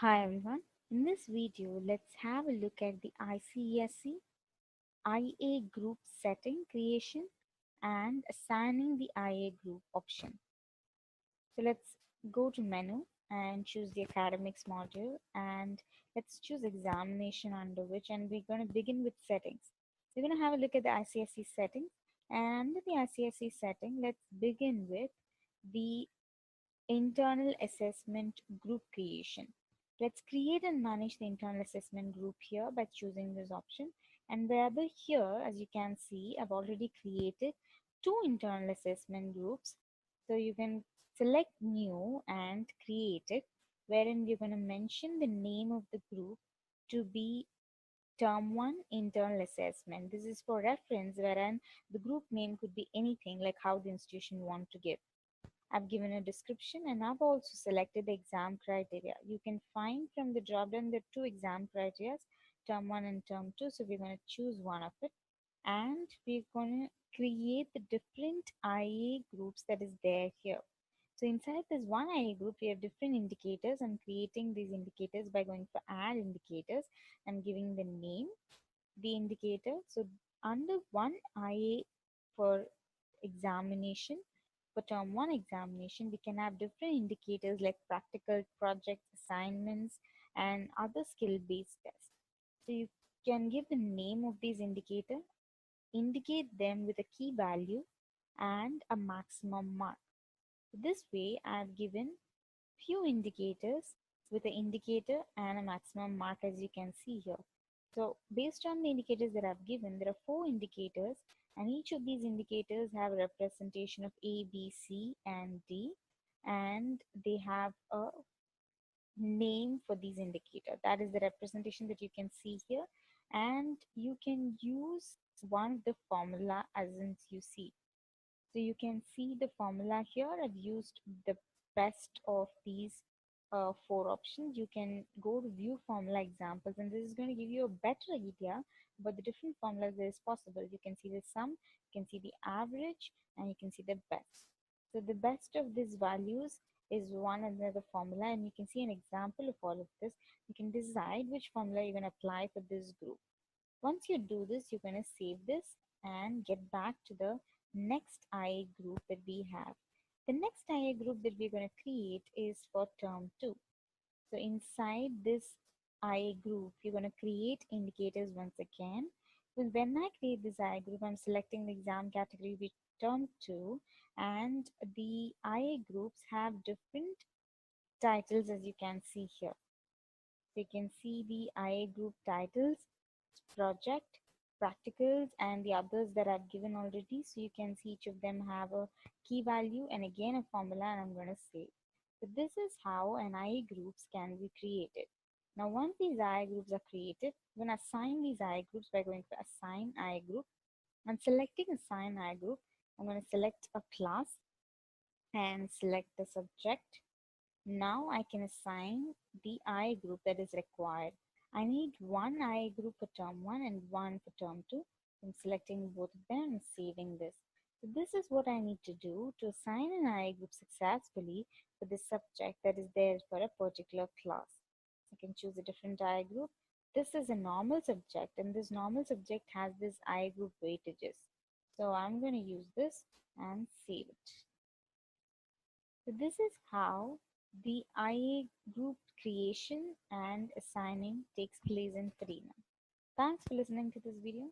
Hi everyone. In this video, let's have a look at the ICSE IA group setting creation and assigning the IA group option. So let's go to menu and choose the academics module, and let's choose examination under which, and we're going to begin with settings. We're going to have a look at the ICSE settings, and under the ICSE setting, let's begin with the internal assessment group creation. Let's create and manage the internal assessment group here by choosing this option. And wherever here, as you can see, I've already created two internal assessment groups. So you can select new and create it, wherein you're going to mention the name of the group to be term 1 internal assessment. This is for reference, wherein the group name could be anything like how the institution want to give. I've given a description and I've also selected the exam criteria. You can find from the drop down the two exam criteria, term 1 and term 2. So we're going to choose one of it, and we're going to create the different IA groups that is there here. So inside this one IA group, we have different indicators. I'm creating these indicators by going for add indicators and giving the name, the indicator. So under one IA for examination, for term 1 examination, we can have different indicators like practical projects, assignments, and other skill based tests. So you can give the name of these indicator, indicate them with a key value and a maximum mark. This way, I have given few indicators with an indicator and a maximum mark, as you can see here. So based on the indicators that I've given, there are four indicators, and each of these indicators have a representation of A, B, C, and D, and they have a name for these indicator. That is the representation that you can see here, and you can use one of the formula as in you see. So you can see the formula here. I've used the best of these four options. You can go to view formula examples, and this is going to give you a better idea about the different formulas that is possible. You can see the sum, you can see the average, and you can see the best. So the best of these values is one another formula, and you can see an example of all of this. You can decide which formula you're going to apply for this group. Once you do this, you're going to save this and get back to the next IA group that we have. The next IA group that we're going to create is for term 2. So inside this IA group, you're going to create indicators once again. Well, when I create this IA group, I'm selecting the exam category with term 2, and the IA groups have different titles, as you can see here. So you can see the IA group titles, project, practicals, and the others that I've given already. So you can see each of them have a key value and again a formula, and I'm going to save. So this is how an IA groups can be created. Now once these IA groups are created, we're going to assign these IA groups by going to assign IA group. And selecting assign IA group, I'm going to select a class and select the subject. Now I can assign the IA group that is required. I need one IA group for term 1 and one for term 2. I'm selecting both of them and saving this. So this is what I need to do to assign an IA group successfully for the subject that is there for a particular class. I can choose a different IA group. This is a normal subject, and this normal subject has this IA group weightages. So I'm going to use this and save it. So this is how the IA group creation and assigning takes place in Fedena. Thanks for listening to this video.